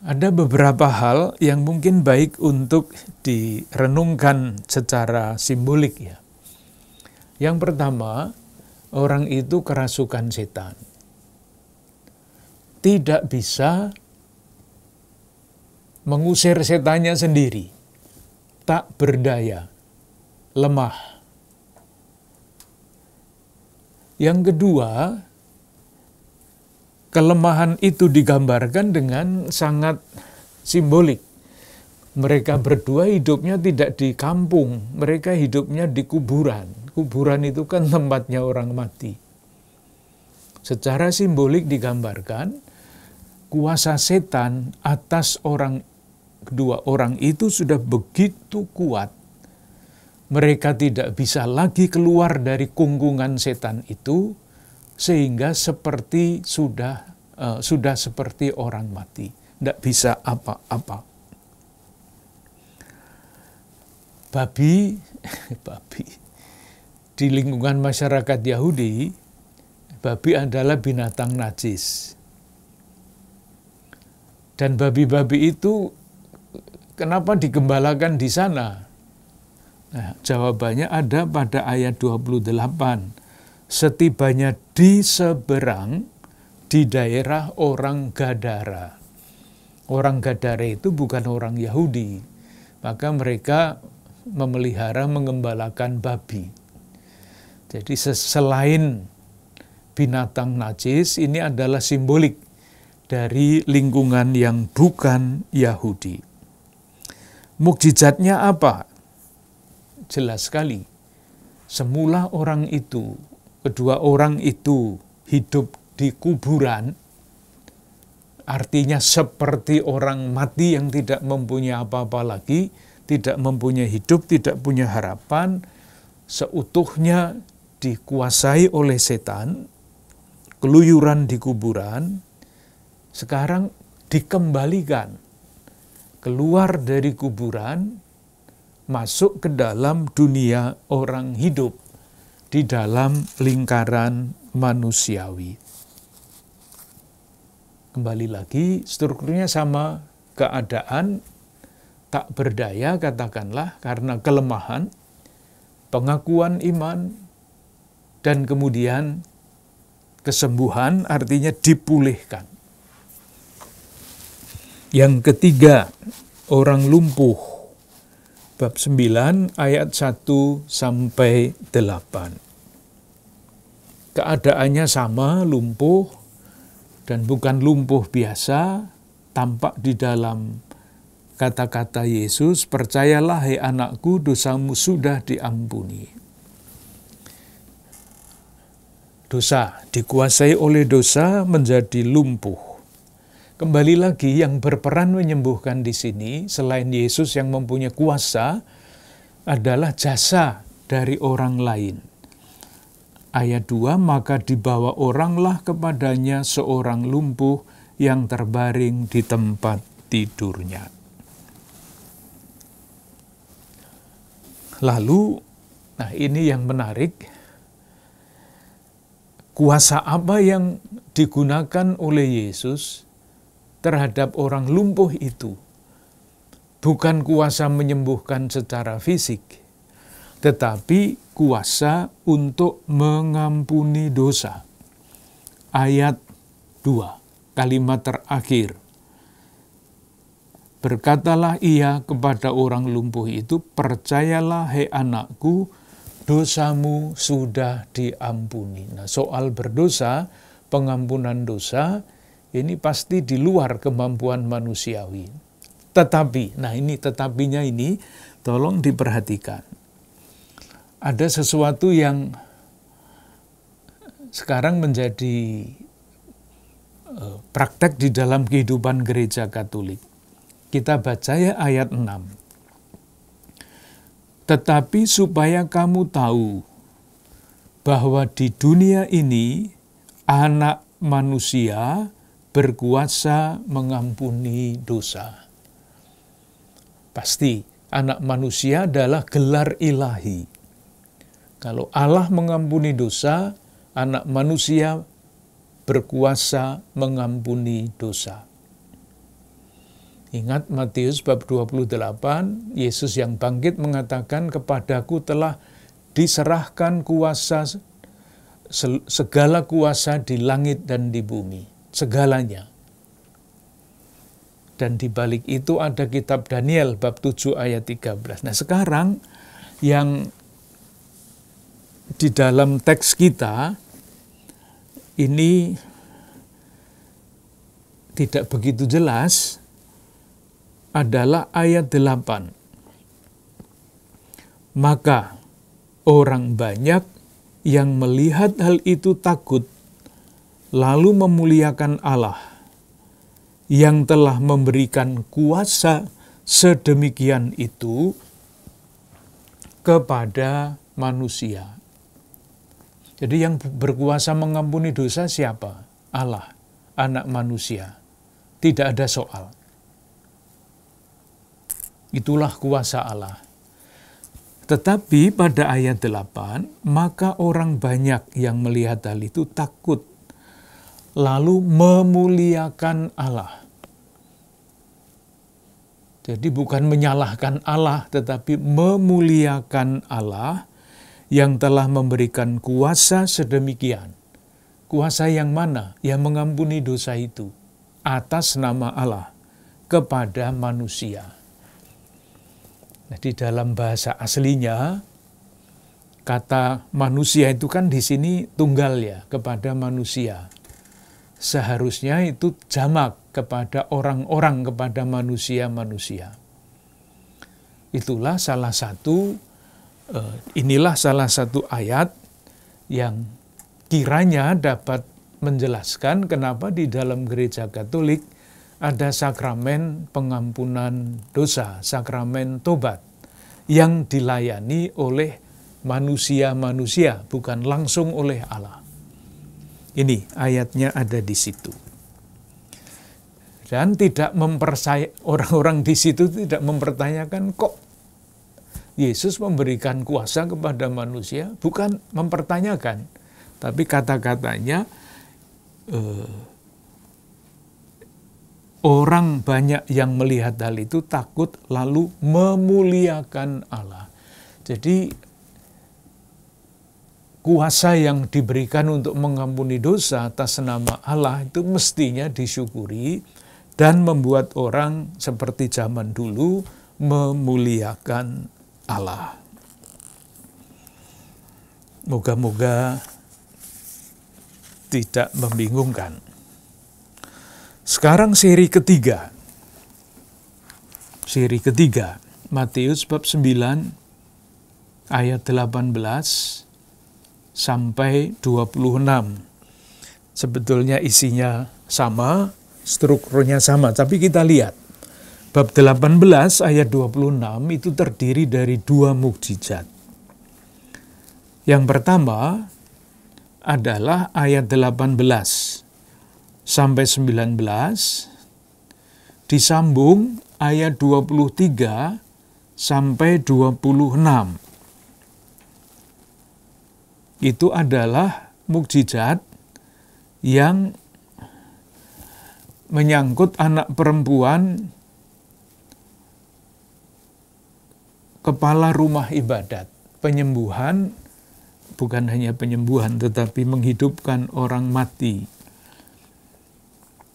Ada beberapa hal yang mungkin baik untuk direnungkan secara simbolik ya. Yang pertama, orang itu kerasukan setan. Tidak bisa mengusir setannya sendiri. Tak berdaya, lemah. Yang kedua, kelemahan itu digambarkan dengan sangat simbolik. Mereka berdua hidupnya tidak di kampung, mereka hidupnya di kuburan. Kuburan itu kan tempatnya orang mati. Secara simbolik digambarkan, kuasa setan atas kedua orang itu sudah begitu kuat. Mereka tidak bisa lagi keluar dari kungkungan setan itu, sehingga sudah seperti orang mati, tidak bisa apa-apa. Babi di lingkungan masyarakat Yahudi, babi adalah binatang najis. Dan babi-babi itu kenapa digembalakan di sana? Nah, jawabannya ada pada ayat 28. Setibanya di seberang, di daerah orang Gadara. Orang Gadara itu bukan orang Yahudi, maka mereka memelihara, mengembalakan babi. Jadi selain binatang najis, ini adalah simbolik dari lingkungan yang bukan Yahudi. Mukjizatnya apa? Jelas sekali. Semula kedua orang itu hidup di kuburan, artinya seperti orang mati yang tidak mempunyai apa-apa lagi, tidak mempunyai hidup, tidak punya harapan, seutuhnya dikuasai oleh setan, keluyuran di kuburan, sekarang dikembalikan, keluar dari kuburan, masuk ke dalam dunia orang hidup, di dalam lingkaran manusiawi. Kembali lagi, strukturnya sama, keadaan tak berdaya katakanlah karena kelemahan, pengakuan iman, dan kemudian kesembuhan artinya dipulihkan. Yang ketiga, orang lumpuh. Bab 9 ayat 1-8. Keadaannya sama, lumpuh, dan bukan lumpuh biasa, tampak di dalam kata-kata Yesus, percayalah hai anakku, dosamu sudah diampuni. Dosa, dikuasai oleh dosa menjadi lumpuh. Kembali lagi, yang berperan menyembuhkan di sini, selain Yesus yang mempunyai kuasa, adalah jasa dari orang lain. Ayat 2, maka dibawa oranglah kepadanya seorang lumpuh yang terbaring di tempat tidurnya. Lalu, nah ini yang menarik, kuasa apa yang digunakan oleh Yesus terhadap orang lumpuh itu? Bukan kuasa menyembuhkan secara fisik, tetapi kuasa untuk mengampuni dosa. Ayat 2, kalimat terakhir. Berkatalah ia kepada orang lumpuh itu, percayalah hai anakku, dosamu sudah diampuni. Nah, soal berdosa, pengampunan dosa, ini pasti di luar kemampuan manusiawi. Tetapi, nah ini tetapinya ini, tolong diperhatikan. Ada sesuatu yang sekarang menjadi praktek di dalam kehidupan gereja Katolik. Kita baca ya ayat 6. Tetapi supaya kamu tahu bahwa di dunia ini Anak Manusia berkuasa mengampuni dosa. Pasti Anak Manusia adalah gelar ilahi. Kalau Allah mengampuni dosa, Anak Manusia berkuasa mengampuni dosa. Ingat Matius bab 28, Yesus yang bangkit mengatakan, kepadaku telah diserahkan kuasa, segala kuasa di langit dan di bumi. Segalanya. Dan di balik itu ada kitab Daniel bab 7 ayat 13. Nah sekarang yang di dalam teks kita ini tidak begitu jelas, adalah ayat 8. Maka orang banyak yang melihat hal itu takut, lalu memuliakan Allah, yang telah memberikan kuasa sedemikian itu kepada manusia. Jadi yang berkuasa mengampuni dosa siapa? Allah, Anak Manusia. Tidak ada soal. Itulah kuasa Allah. Tetapi pada ayat 8, maka orang banyak yang melihat hal itu takut, lalu memuliakan Allah. Jadi bukan menyalahkan Allah, tetapi memuliakan Allah yang telah memberikan kuasa sedemikian. Kuasa yang mana? Yang mengampuni dosa itu atas nama Allah kepada manusia. Nah, di dalam bahasa aslinya, kata manusia itu kan di sini tunggal ya, kepada manusia. Seharusnya itu jamak kepada orang-orang, kepada manusia-manusia. Itulah salah satu, inilah salah satu ayat yang kiranya dapat menjelaskan kenapa di dalam gereja Katolik ada sakramen pengampunan dosa, sakramen tobat, yang dilayani oleh manusia-manusia, bukan langsung oleh Allah. Ini ayatnya ada di situ. Dan tidak orang-orang di situ tidak mempertanyakan kok Yesus memberikan kuasa kepada manusia, bukan mempertanyakan, tapi kata-katanya orang banyak yang melihat hal itu takut lalu memuliakan Allah. Jadi kuasa yang diberikan untuk mengampuni dosa atas nama Allah itu mestinya disyukuri dan membuat orang seperti zaman dulu memuliakan Allah. Moga-moga tidak membingungkan. Sekarang seri ketiga. Seri ketiga, Matius bab 9 ayat 18 sampai 26. Sebetulnya isinya sama, strukturnya sama, tapi kita lihat. Bab 18 ayat 26 itu terdiri dari 2 mukjizat. Yang pertama adalah ayat 18 sampai 19, disambung ayat 23 sampai 26. Itu adalah mukjizat yang menyangkut anak perempuan kepala rumah ibadat. Penyembuhan, bukan hanya penyembuhan, tetapi menghidupkan orang mati.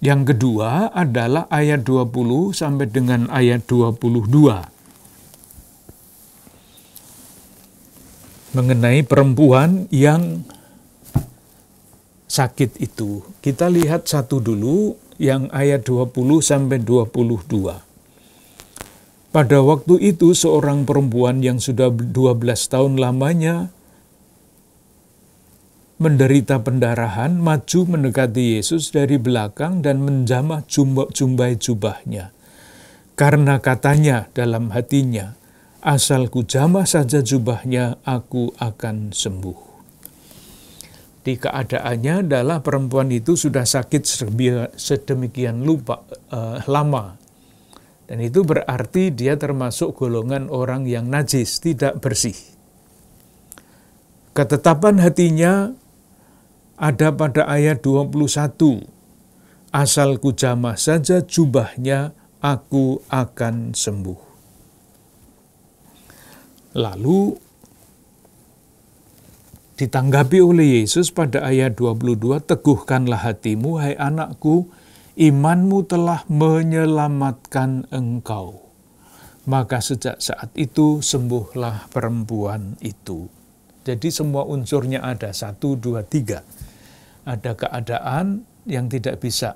Yang kedua adalah ayat 20 sampai dengan ayat 22. mengenai perempuan yang sakit itu. Kita lihat satu dulu yang ayat 20 sampai 22. Pada waktu itu seorang perempuan yang sudah 12 tahun lamanya menderita pendarahan, maju mendekati Yesus dari belakang dan menjamah jumbai jubahnya. Karena katanya dalam hatinya, asal ku jamah saja jubahnya, aku akan sembuh. Di keadaannya adalah perempuan itu sudah sakit sedemikian lama. Dan itu berarti dia termasuk golongan orang yang najis, tidak bersih. Ketetapan hatinya ada pada ayat 21. Asal ku jamah saja jubahnya, aku akan sembuh. Lalu ditanggapi oleh Yesus pada ayat 22, teguhkanlah hatimu, hai anakku, imanmu telah menyelamatkan engkau. Maka sejak saat itu sembuhlah perempuan itu. Jadi semua unsurnya ada, 1, 2, 3. Ada keadaan yang tidak bisa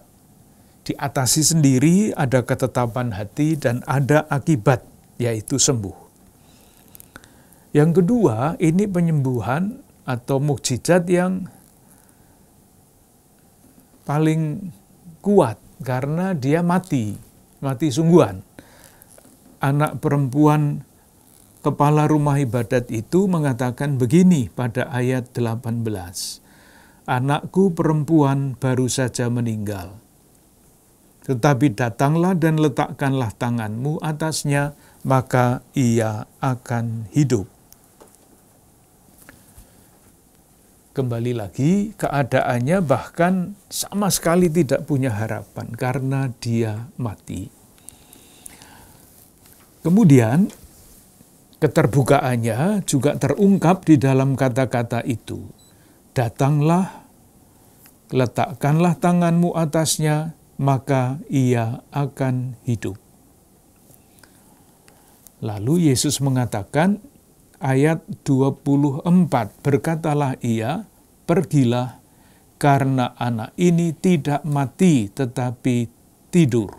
diatasi sendiri, ada ketetapan hati, dan ada akibat, yaitu sembuh. Yang kedua, ini penyembuhan atau mukjizat yang paling kuat, karena dia mati sungguhan. Anak perempuan kepala rumah ibadat itu mengatakan begini pada ayat 18. Anakku perempuan baru saja meninggal. Tetapi datanglah dan letakkanlah tanganmu atasnya, maka ia akan hidup. Kembali lagi, keadaannya bahkan sama sekali tidak punya harapan karena dia mati. Kemudian, keterbukaannya juga terungkap di dalam kata-kata itu. Datanglah, letakkanlah tanganmu atasnya, maka ia akan hidup. Lalu Yesus mengatakan, ayat 24, berkatalah ia, pergilah, karena anak ini tidak mati tetapi tidur.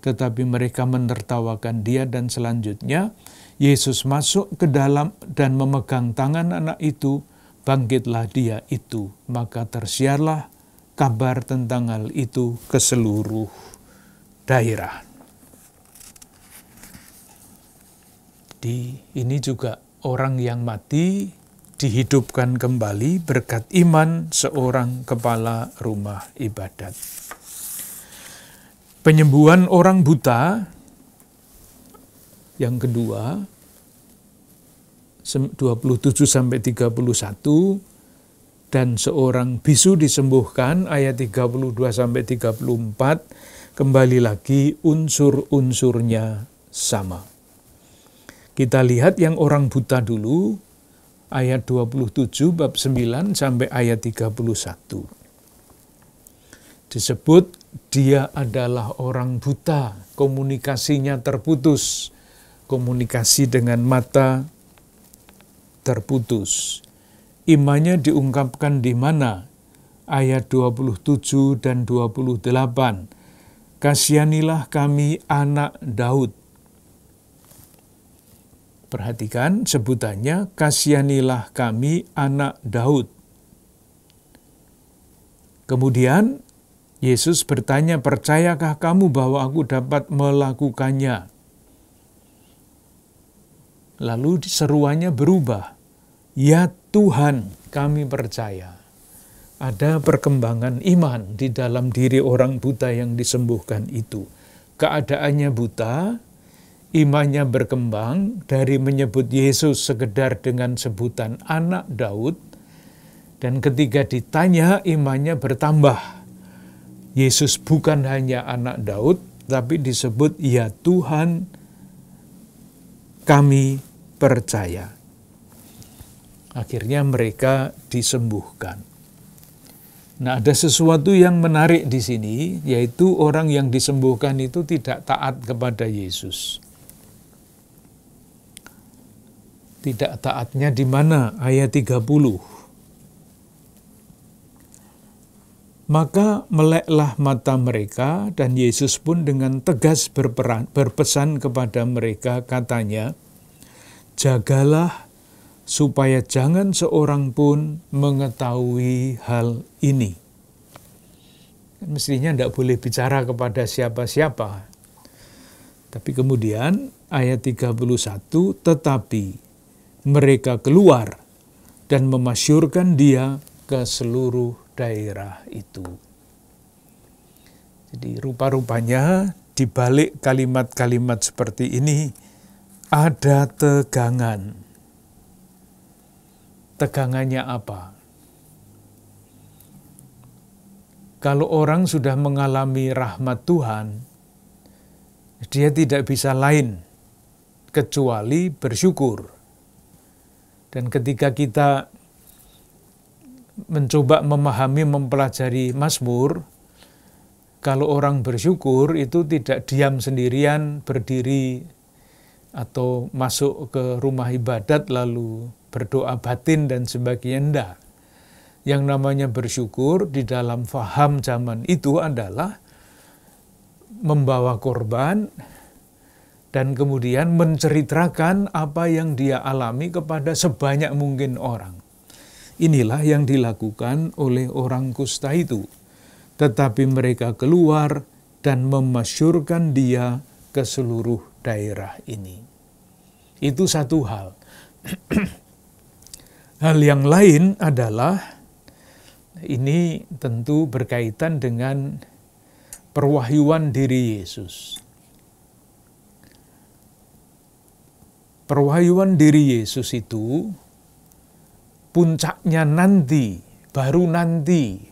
Tetapi mereka menertawakan dia, dan selanjutnya Yesus masuk ke dalam dan memegang tangan anak itu, bangkitlah dia itu, maka tersiarlah kabar tentang hal itu ke seluruh daerah. Ini juga orang yang mati dihidupkan kembali berkat iman seorang kepala rumah ibadat. Penyembuhan orang buta yang kedua, 27-31, dan seorang bisu disembuhkan, ayat 32-34, kembali lagi unsur-unsurnya sama. Kita lihat yang orang buta dulu, ayat 27 bab 9 sampai ayat 31. Disebut dia adalah orang buta, komunikasinya terputus, komunikasi dengan mata terputus. Imannya diungkapkan di mana? Ayat 27 dan 28. Kasihanilah kami anak Daud. Perhatikan sebutannya, kasihanilah kami anak Daud. Kemudian Yesus bertanya, percayakah kamu bahwa aku dapat melakukannya? Lalu seruannya berubah. Ya Tuhan, kami percaya. Ada perkembangan iman di dalam diri orang buta yang disembuhkan itu. Keadaannya buta, imannya berkembang dari menyebut Yesus sekedar dengan sebutan anak Daud, dan ketika ditanya imannya bertambah. Yesus bukan hanya anak Daud, tapi disebut ya Tuhan, kami percaya. Akhirnya mereka disembuhkan. Nah, ada sesuatu yang menarik di sini, yaitu orang yang disembuhkan itu tidak taat kepada Yesus. Tidak taatnya di mana? Ayat 30. Maka meleklah mata mereka, dan Yesus pun dengan tegas berpesan kepada mereka, katanya, jagalah supaya jangan seorang pun mengetahui hal ini. Mestinya tidak boleh bicara kepada siapa-siapa. Tapi kemudian ayat 31, tetapi mereka keluar dan memasyurkan dia ke seluruh daerah itu. Jadi rupa-rupanya di balik kalimat-kalimat seperti ini ada tegangan. Tegangannya apa? Kalau orang sudah mengalami rahmat Tuhan, dia tidak bisa lain kecuali bersyukur. Dan ketika kita mencoba memahami, mempelajari Mazmur, kalau orang bersyukur itu tidak diam sendirian, berdiri atau masuk ke rumah ibadat lalu berdoa batin dan sebagainya. Enggak. Yang namanya bersyukur di dalam faham zaman itu adalah membawa korban dan kemudian menceritakan apa yang dia alami kepada sebanyak mungkin orang. Inilah yang dilakukan oleh orang kusta itu. Tetapi mereka keluar dan memasyurkan dia ke seluruh daerah ini. Itu satu hal. Hal yang lain adalah, ini tentu berkaitan dengan perwahyuan diri Yesus. Perwahyuan diri Yesus itu puncaknya nanti, baru nanti,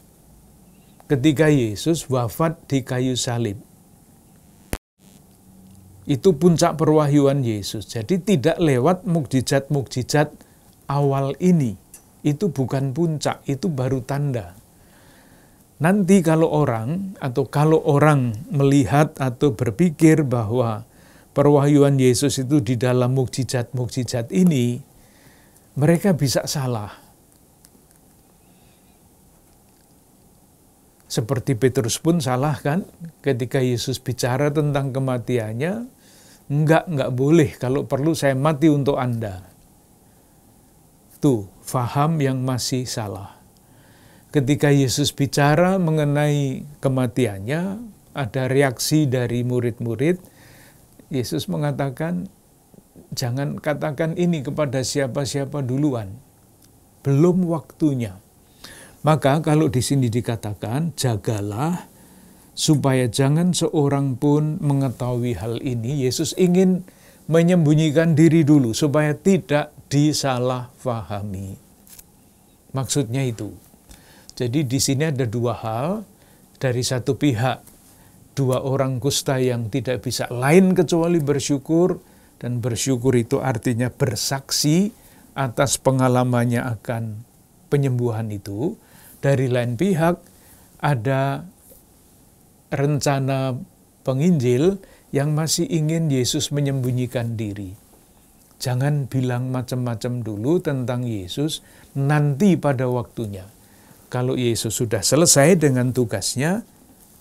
ketika Yesus wafat di kayu salib. Itu puncak perwahyuan Yesus. Jadi tidak lewat mukjizat-mukjizat awal ini. Itu bukan puncak, itu baru tanda. Nanti kalau orang melihat atau berpikir bahwa perwahyuan Yesus itu di dalam mukjizat-mukjizat ini, mereka bisa salah. Seperti Petrus pun salah kan, ketika Yesus bicara tentang kematiannya, enggak boleh, kalau perlu saya mati untuk Anda. Tuh, faham yang masih salah. Ketika Yesus bicara mengenai kematiannya, ada reaksi dari murid-murid. Yesus mengatakan, jangan katakan ini kepada siapa-siapa duluan. Belum waktunya. Maka kalau di sini dikatakan, jagalah supaya jangan seorang pun mengetahui hal ini. Yesus ingin menyembunyikan diri dulu supaya tidak disalahfahami. Maksudnya itu. Jadi di sini ada dua hal. Dari satu pihak, dua orang kusta yang tidak bisa lain kecuali bersyukur. Dan bersyukur itu artinya bersaksi atas pengalamannya akan penyembuhan itu. Dari lain pihak, ada rencana penginjil yang masih ingin Yesus menyembunyikan diri. Jangan bilang macam-macam dulu tentang Yesus, nanti pada waktunya. Kalau Yesus sudah selesai dengan tugasnya,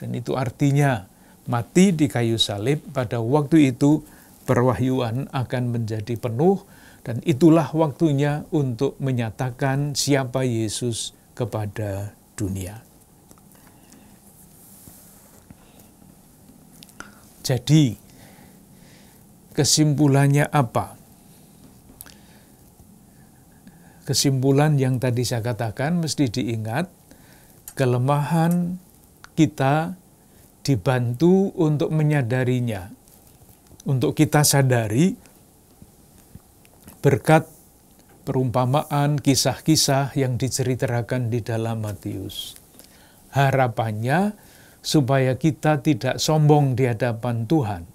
dan itu artinya mati di kayu salib, pada waktu itu perwahyuan akan menjadi penuh, dan itulah waktunya untuk menyatakan siapa Yesus kepada dunia. Jadi, kesimpulannya apa? Kesimpulan yang tadi saya katakan mesti diingat, kelemahan kita dibantu untuk menyadarinya. Untuk kita sadari berkat perumpamaan, kisah-kisah yang diceritakan di dalam Matius. Harapannya supaya kita tidak sombong di hadapan Tuhan,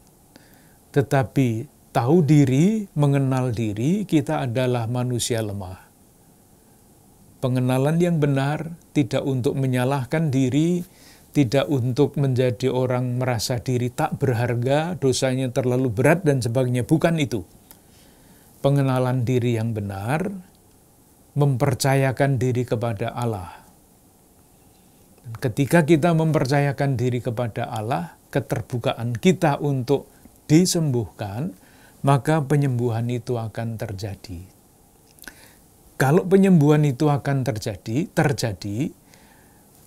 tetapi tahu diri, mengenal diri, kita adalah manusia lemah. Pengenalan yang benar tidak untuk menyalahkan diri, tidak untuk menjadi orang merasa diri tak berharga, dosanya terlalu berat dan sebagainya, bukan itu. pengenalan diri yang benar, mempercayakan diri kepada Allah. Ketika kita mempercayakan diri kepada Allah, keterbukaan kita untuk disembuhkan, maka penyembuhan itu akan terjadi. Kalau penyembuhan itu akan terjadi,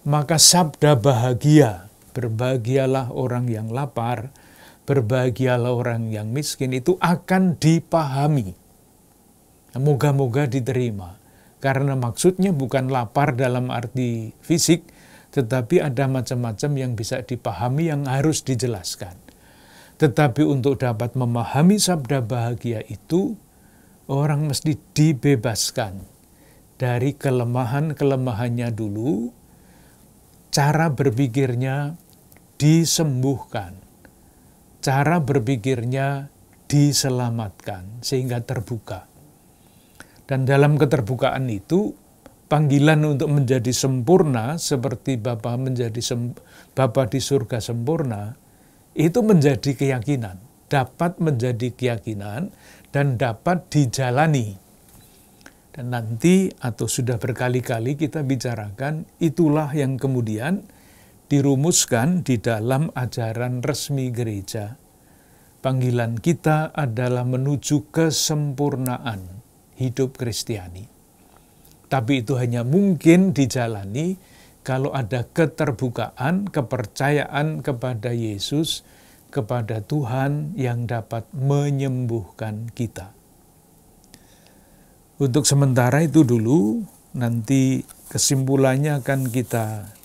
maka sabda bahagia, berbahagialah orang yang lapar, berbahagialah orang yang miskin, itu akan dipahami. Moga-moga diterima. Karena maksudnya bukan lapar dalam arti fisik, tetapi ada macam-macam yang bisa dipahami yang harus dijelaskan. Tetapi untuk dapat memahami sabda bahagia itu, orang mesti dibebaskan dari kelemahan-kelemahannya dulu, cara berpikirnya disembuhkan, cara berpikirnya diselamatkan, sehingga terbuka. Dan dalam keterbukaan itu, panggilan untuk menjadi sempurna seperti Bapa di surga sempurna, itu menjadi keyakinan, dapat menjadi keyakinan dan dapat dijalani. Dan nanti atau sudah berkali-kali kita bicarakan, itulah yang kemudian dirumuskan di dalam ajaran resmi gereja. Panggilan kita adalah menuju kesempurnaan hidup Kristiani. Tapi itu hanya mungkin dijalani kalau ada keterbukaan, kepercayaan kepada Yesus, kepada Tuhan yang dapat menyembuhkan kita. Untuk sementara itu dulu, nanti kesimpulannya akan kita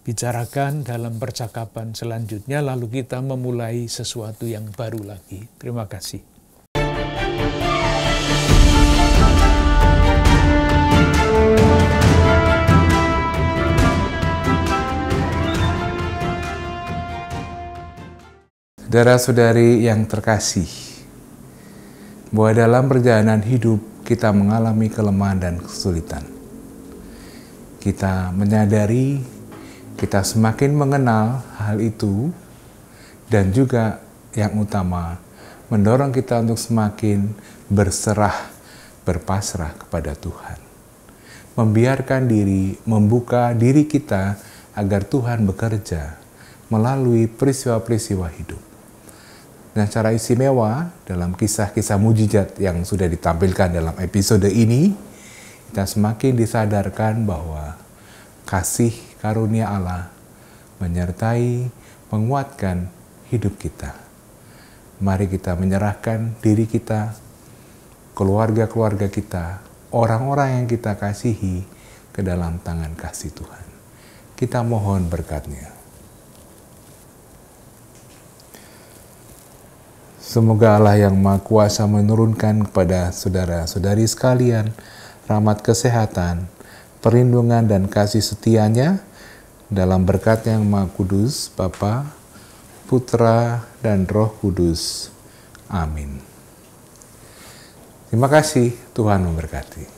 bicarakan dalam percakapan selanjutnya, lalu kita memulai sesuatu yang baru lagi. Terima kasih. Saudara-saudari yang terkasih, bahwa dalam perjalanan hidup kita mengalami kelemahan dan kesulitan. Kita menyadari, kita semakin mengenal hal itu, dan juga yang utama, mendorong kita untuk semakin berserah, berpasrah kepada Tuhan. Membiarkan diri, membuka diri kita agar Tuhan bekerja melalui peristiwa-peristiwa hidup. Nah, secara istimewa dalam kisah-kisah mujizat yang sudah ditampilkan dalam episode ini, kita semakin disadarkan bahwa kasih karunia Allah menyertai, menguatkan hidup kita. Mari kita menyerahkan diri kita, keluarga-keluarga kita, orang-orang yang kita kasihi ke dalam tangan kasih Tuhan. Kita mohon berkat-Nya. Semoga Allah yang Maha Kuasa menurunkan kepada saudara-saudari sekalian rahmat kesehatan, perlindungan dan kasih setia-Nya dalam berkat yang Maha Kudus, Bapa, Putra, dan Roh Kudus. Amin. Terima kasih, Tuhan memberkati.